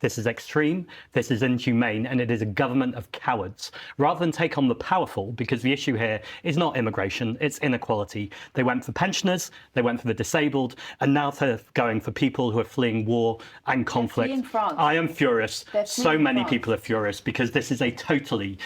This is extreme, this is inhumane, and it is a government of cowards. Rather than take on the powerful, because the issue here is not immigration, it's inequality. They went for pensioners, they went for the disabled, and now they're going for people who are fleeing war and conflict. I am furious. So many people are furious because this is a totally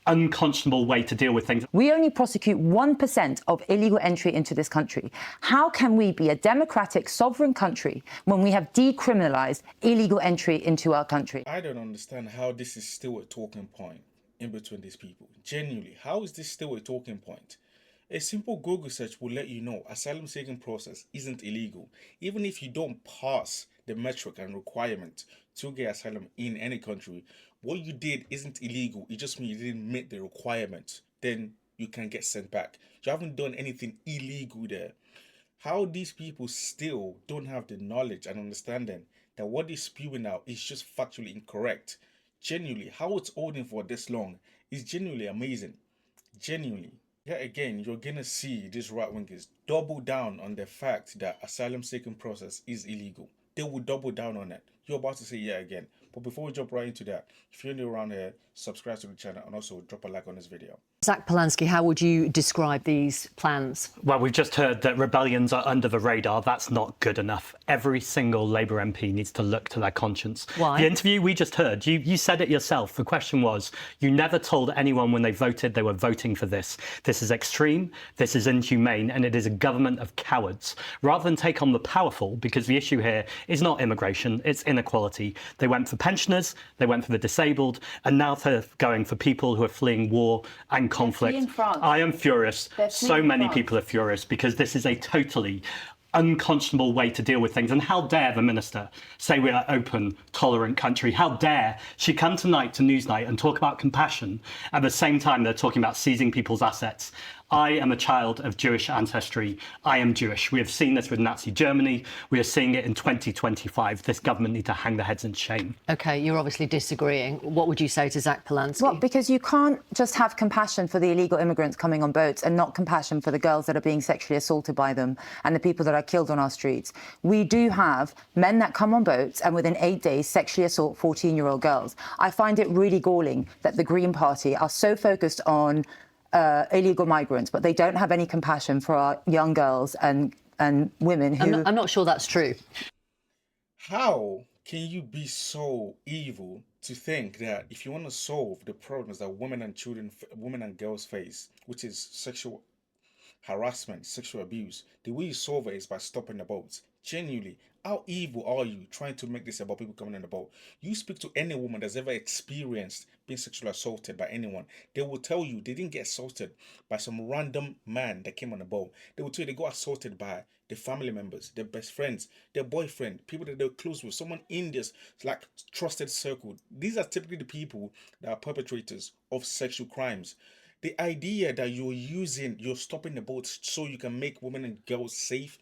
unconscionable way to deal with things. We only prosecute 1% of illegal entry into this country. How can we be a democratic, sovereign country when we have decriminalized illegal entry into our country? I don't understand how this is still a talking point in between these people. Genuinely, how is this still a talking point? A simple Google search will let you know asylum seeking process isn't illegal. Even if you don't pass the metric and requirement to get asylum in any country, what you did isn't illegal. It just means you didn't meet the requirement. Then you can get sent back. You haven't done anything illegal there. How these people still don't have the knowledge and understanding that what they're spewing out is just factually incorrect. Genuinely, how it's holding for this long is genuinely amazing. Genuinely. Yet again, you're gonna see these right wingers double down on the fact that asylum seeking process is illegal. They will double down on it. You're about to say yeah again. But before we jump right into that, if you're new around here, subscribe to the channel and also drop a like on this video. Zack Polanski, how would you describe these plans? Well, we've just heard that rebellions are under the radar. That's not good enough. Every single Labour MP needs to look to their conscience. Why? The interview we just heard, you said it yourself. The question was, you never told anyone when they voted they were voting for this. This is extreme, this is inhumane, and it is a government of cowards. Rather than take on the powerful, because the issue here is not immigration, it's inequality. They went for pensioners, they went for the disabled, and now they're going for people who are fleeing war and conflict. I am furious. So many people are furious because this is a totally unconscionable way to deal with things. And how dare the minister say we're an open, tolerant country? How dare she come tonight to Newsnight and talk about compassion at the same time they're talking about seizing people's assets? I am a child of Jewish ancestry. I am Jewish. We have seen this with Nazi Germany. We are seeing it in 2025. This government needs to hang their heads in shame. OK, you're obviously disagreeing. What would you say to Zack Polanski? Well, because you can't just have compassion for the illegal immigrants coming on boats and not compassion for the girls that are being sexually assaulted by them and the people that are killed on our streets. We do have men that come on boats and within 8 days sexually assault 14-year-old girls. I find it really galling that the Green Party are so focused on illegal migrants, but they don't have any compassion for our young girls and women who... I'm not sure that's true. How can you be so evil to think that if you want to solve the problems that women and girls face, which is sexual harassment, sexual abuse, the way you solve it is by stopping the boats? Genuinely, how evil are you trying to make this about people coming in the boat? You speak to any woman that's ever experienced being sexually assaulted by anyone, they will tell you they didn't get assaulted by some random man that came on the boat. They will tell you they got assaulted by their family members, their best friends, their boyfriend, people that they're close with, someone in this like trusted circle. These are typically the people that are perpetrators of sexual crimes. The idea that you're stopping the boats so you can make women and girls safe,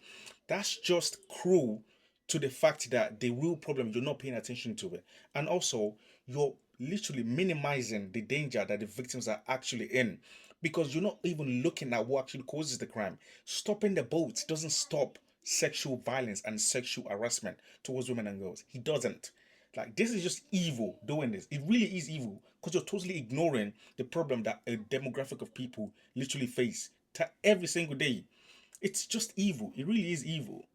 that's just cruel to the fact that the real problem, you're not paying attention to it. And also, you're literally minimizing the danger that the victims are actually in because you're not even looking at what actually causes the crime. Stopping the boats doesn't stop sexual violence and sexual harassment towards women and girls. He doesn't. Like, this is just evil doing this. It really is evil because you're totally ignoring the problem that a demographic of people literally face every single day. It's just evil. It really is evil.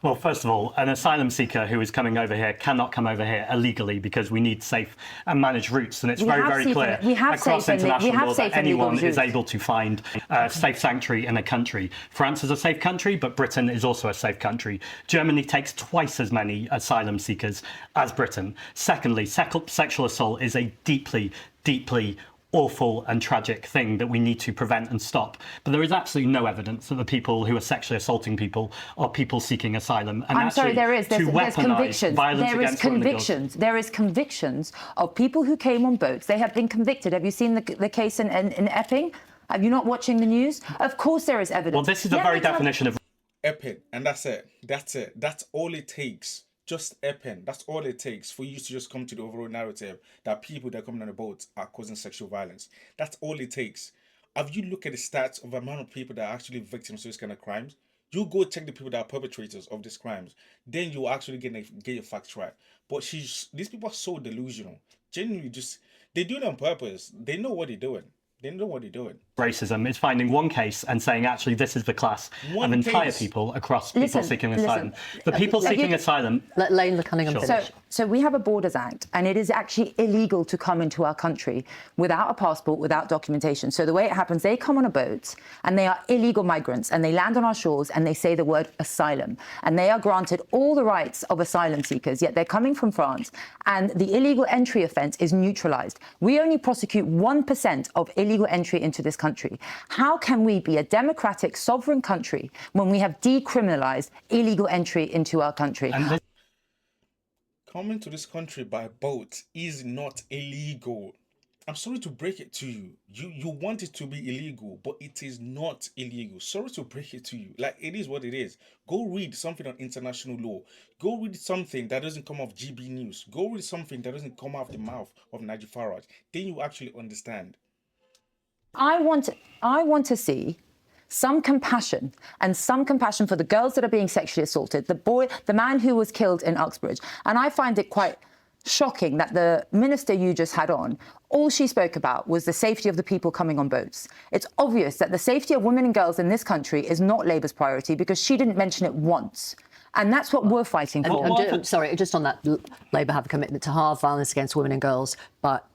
Well, first of all, an asylum seeker who is coming over here cannot come over here illegally because we need safe and managed routes. And it's very clear across international law that anyone is able to find a safe sanctuary in a country. France is a safe country, but Britain is also a safe country. Germany takes twice as many asylum seekers as Britain. Secondly, sexual assault is a deeply awful and tragic thing that we need to prevent and stop. But there is absolutely no evidence that the people who are sexually assaulting people are people seeking asylum. And I'm sorry, there is. There's convictions. There is convictions of people who came on boats. They have been convicted. Have you seen the case in Epping? Are you not watching the news? Of course there is evidence. Well, this is the very definition of... Epping, and that's it. That's it. That's all it takes. Just Epping. That's all it takes for you to just come to the overall narrative that people that are coming on the boats are causing sexual violence. That's all it takes. Have you looked at the stats of the amount of people that are actually victims of this kind of crimes? You go check the people that are perpetrators of these crimes. Then you actually get your facts right. But these people are so delusional. Genuinely, they do it on purpose. They know what they're doing. They know what they're doing. Racism is finding one case and saying, actually, this is the class One of entire case. people across people Listen, seeking listen. asylum. The people seeking asylum. Let Laila Cunningham Sure. finish. So we have a Borders Act, and it is actually illegal to come into our country without a passport, without documentation. So the way it happens, they come on a boat, and they are illegal migrants, and they land on our shores, and they say the word asylum, and they are granted all the rights of asylum seekers, yet they're coming from France, and the illegal entry offence is neutralised. We only prosecute 1% of illegal entry into this country. How can we be a democratic, sovereign country when we have decriminalised illegal entry into our country? Coming to this country by boat is not illegal. I'm sorry to break it to you. You want it to be illegal, but it is not illegal. Sorry to break it to you. Like, it is what it is. Go read something on international law. Go read something that doesn't come off GB News. Go read something that doesn't come off the mouth of Nigel Farage. Then you actually understand. I want to see some compassion for the girls that are being sexually assaulted, the man who was killed in Uxbridge. And I find it quite shocking that the minister you just had on, all she spoke about was the safety of the people coming on boats. It's obvious that the safety of women and girls in this country is not Labour's priority, because she didn't mention it once. And that's what we're fighting for. Sorry, just on that, Labour have a commitment to halve violence against women and girls, but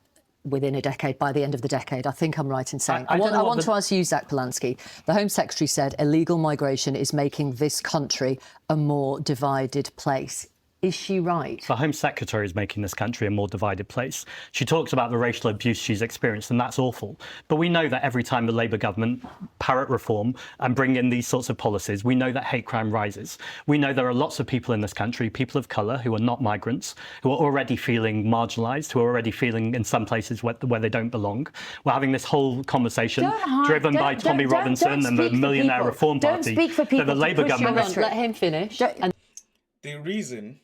within a decade, by the end of the decade. I think I'm right in saying. I want to ask you, Zack Polanski. The Home Secretary said illegal migration is making this country a more divided place. Is she right? The Home Secretary is making this country a more divided place. She talks about the racial abuse she's experienced, and that's awful. But we know that every time the Labour government parrot reform and bring in these sorts of policies, we know that hate crime rises. We know there are lots of people in this country, people of colour who are not migrants, who are already feeling marginalised, who are already feeling in some places where they don't belong. We're having this whole conversation driven by Tommy Robinson and the Millionaire Reform Party. Don't speak for people. The Labour government. Let him finish. The reason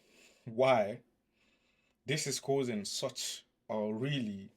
why this is causing such a really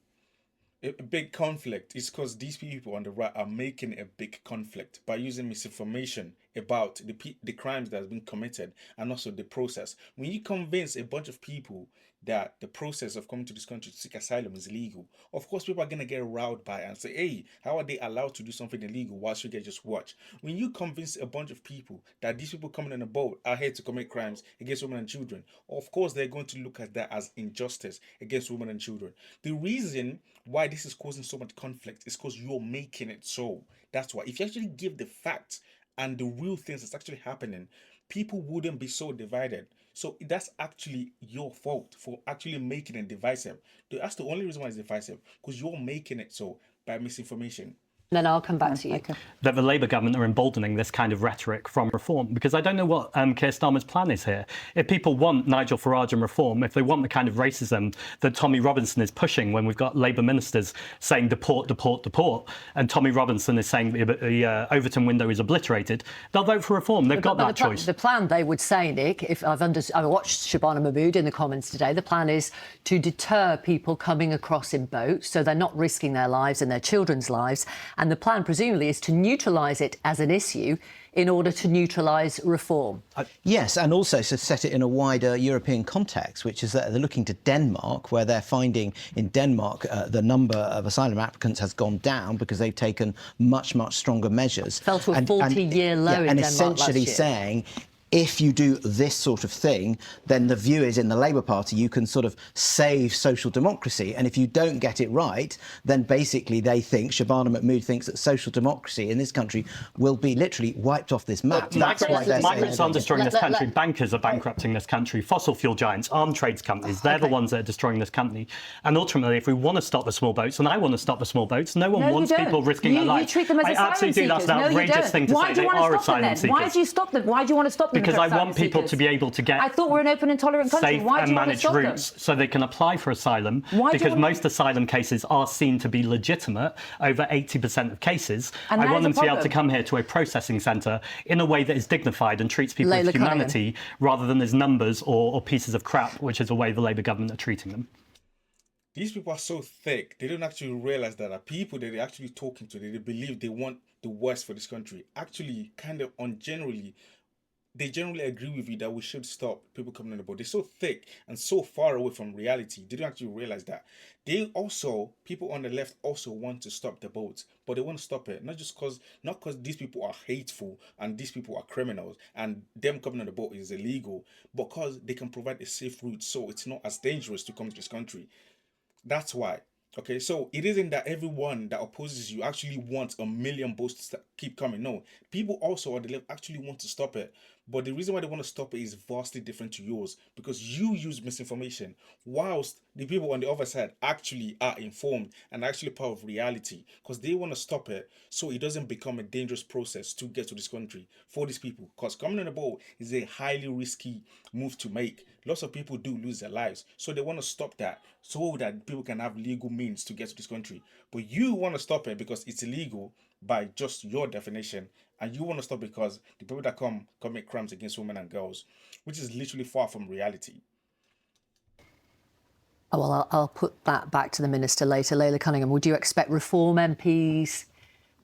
a big conflict is because these people on the right are making a big conflict by using misinformation about the crimes that have been committed and also the process. When you convince a bunch of people that the process of coming to this country to seek asylum is illegal, of course people are going to get riled by it and say, hey, how are they allowed to do something illegal while should they just watch? When you convince a bunch of people that these people coming in a boat are here to commit crimes against women and children, of course they're going to look at that as injustice against women and children. The reason why this is causing so much conflict is because you're making it so. That's why. If you actually give the facts and the real things that's actually happening, people wouldn't be so divided. So that's actually your fault for actually making it divisive. That's the only reason why it's divisive, because you're making it so by misinformation. Then I'll come back to you. Okay. That the Labour government are emboldening this kind of rhetoric from reform, because I don't know what Keir Starmer's plan is here. If people want Nigel Farage and reform, if they want the kind of racism that Tommy Robinson is pushing when we've got Labour ministers saying deport, deport, deport, and Tommy Robinson is saying the Overton window is obliterated, they'll vote for reform. They've got that choice. The plan, they would say, Nick, if I watched Shabana Mahmood in the comments today, the plan is to deter people coming across in boats so they're not risking their lives and their children's lives. And the plan, presumably, is to neutralise it as an issue in order to neutralise reform. Yes, and also to set it in a wider European context, which is that they're looking to Denmark, where they're finding in Denmark the number of asylum applicants has gone down because they've taken much, much stronger measures. Fell to a 40-year low in Denmark and essentially last year. saying, if you do this sort of thing, then the view is in the Labour Party you can sort of save social democracy. And if you don't get it right, then basically they think, Shabana Mahmood thinks, that social democracy in this country will be literally wiped off this map. Migrants aren't destroying this country. Bankers are bankrupting this country. Fossil fuel giants, armed trades companies, they're the ones that are destroying this company. And ultimately, if we want to stop the small boats, and I want to stop the small boats, no one wants people risking their lives. You treat them as asylum absolutely do. That's an outrageous thing to say. They are asylum seekers. Why do you stop them? Why do you want to stop them? Because I want people to be able to get I thought we're an open and tolerant country. safe Why do and you want to managed stop routes them? so they can apply for asylum. Why do you because want most asylum cases are seen to be legitimate, over 80% of cases. And I want them that is a to be able to problem. come here to a processing centre in a way that is dignified and treats people Laila with humanity rather than as numbers or pieces of crap, which is the way the Labour government are treating them. These people are so thick, they don't actually realise that the people that they're actually talking to, they believe they want the worst for this country, actually kind of generally they generally agree with you that we should stop people coming on the boat. They're so thick and so far away from reality. They don't actually realize that. People on the left also want to stop the boat, but they want to stop it not because these people are hateful and these people are criminals and them coming on the boat is illegal, but because they can provide a safe route so it's not as dangerous to come to this country. That's why. Okay, so it isn't that everyone that opposes you actually wants a million boats to keep coming. No, people also on the left actually want to stop it. But the reason why they want to stop it is vastly different to yours because you use misinformation, whilst the people on the other side actually are informed and actually part of reality because they want to stop it so it doesn't become a dangerous process to get to this country for these people. Because coming on the boat is a highly risky move to make. Lots of people do lose their lives, so they want to stop that so that people can have legal means to get to this country. But you want to stop it because it's illegal by just your definition, and you want to stop because the people that come commit crimes against women and girls, which is literally far from reality. Oh, well, I'll put that back to the minister later. Laila Cunningham, would you expect Reform MPs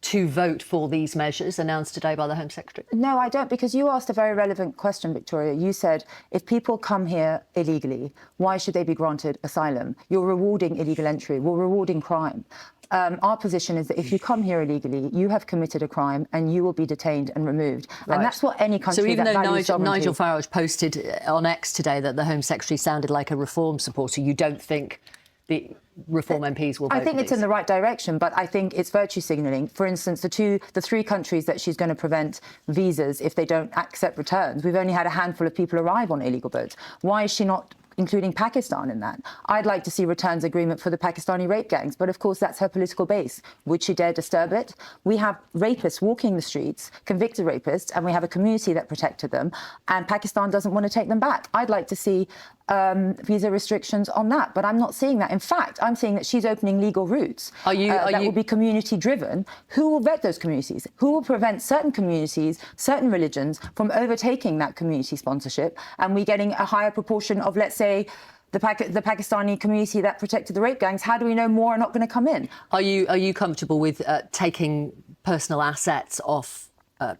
to vote for these measures announced today by the Home Secretary? No, I don't, because you asked a very relevant question, Victoria. You said, if people come here illegally, why should they be granted asylum? You're rewarding illegal entry. We're rewarding crime. Our position is that if you come here illegally, you have committed a crime and you will be detained and removed. Right. And that's what any country So even that though values Nigel sovereignty... Farage posted on X today that the Home Secretary sounded like a Reform supporter, you don't think the Reform MPs will vote I think for it's in the right direction, but I think it's virtue signalling. For instance, the three countries that she's going to prevent visas if they don't accept returns, we've only had a handful of people arrive on illegal boats. Why is she not including Pakistan in that? I'd like to see returns agreement for the Pakistani rape gangs, but of course that's her political base. Would she dare disturb it? We have rapists walking the streets, convicted rapists, and we have a community that protected them, and Pakistan doesn't want to take them back. I'd like to see visa restrictions on that, but I'm not seeing that. In fact, I'm seeing that she's opening legal routes that will be community driven. Who will vet those communities? Who will prevent certain communities, certain religions from overtaking that community sponsorship and we getting a higher proportion of, let's say, the Pakistani community that protected the rape gangs? How do we know more are not going to come in? Are you comfortable with taking personal assets off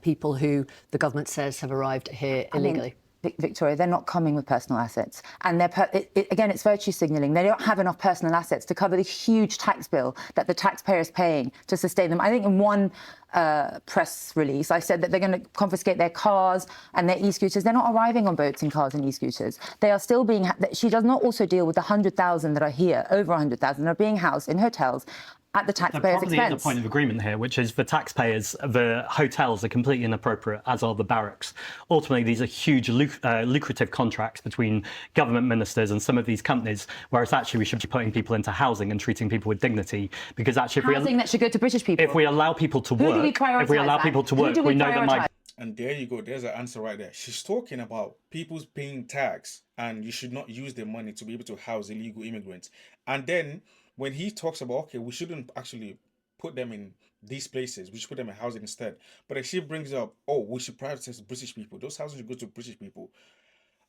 people who the government says have arrived here illegally? Victoria, they're not coming with personal assets. And again, it's virtue signalling. They don't have enough personal assets to cover the huge tax bill that the taxpayer is paying to sustain them. I think in one press release, I said that they're going to confiscate their cars and their e-scooters. They're not arriving on boats in cars and e-scooters. They are still being... She does not also deal with the 100,000 that are here, over 100,000, that are being housed in hotels at the taxpayer's expense. There probably is a point of agreement here, which is for taxpayers, the hotels are completely inappropriate, as are the barracks. Ultimately, these are huge lucrative contracts between government ministers and some of these companies, whereas actually we should be putting people into housing and treating people with dignity. Because actually, housing that should go to British people. If we allow people to work, we know that And there you go. There's an answer right there. She's talking about people's paying tax and you should not use their money to be able to house illegal immigrants. And then when he talks about, okay, we shouldn't actually put them in these places, we should put them in housing instead. But if she brings up, oh, we should privatize British people, those houses should go to British people.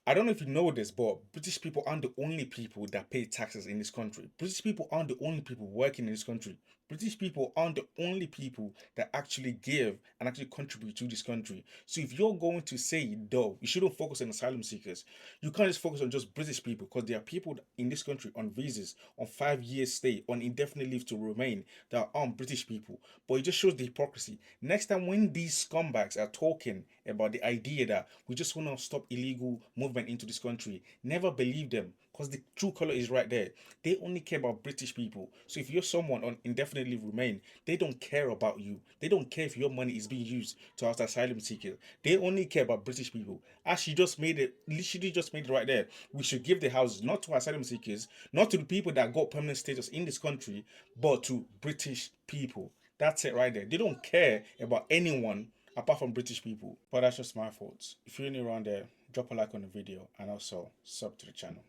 I don't know if you know this, but British people aren't the only people that pay taxes in this country. British people aren't the only people working in this country. British people aren't the only people that actually give and actually contribute to this country. So if you're going to say, though, you shouldn't focus on asylum seekers, you can't just focus on just British people, because there are people in this country on visas, on 5-year stay, on indefinite leave to remain that aren't British people. But it just shows the hypocrisy. Next time when these scumbags are talking about the idea that we just want to stop illegal movement into this country, never believe them, because the true color is right there. They only care about British people. So if you're someone on indefinite leave remain, they don't care about you. They don't care if your money is being used to house asylum seekers. They only care about British people. As she just made it, literally just made it right there. We should give the houses not to asylum seekers, not to the people that got permanent status in this country, but to British people. That's it right there. They don't care about anyone apart from British people. But that's just my thoughts. If you're new around there, drop a like on the video and also sub to the channel.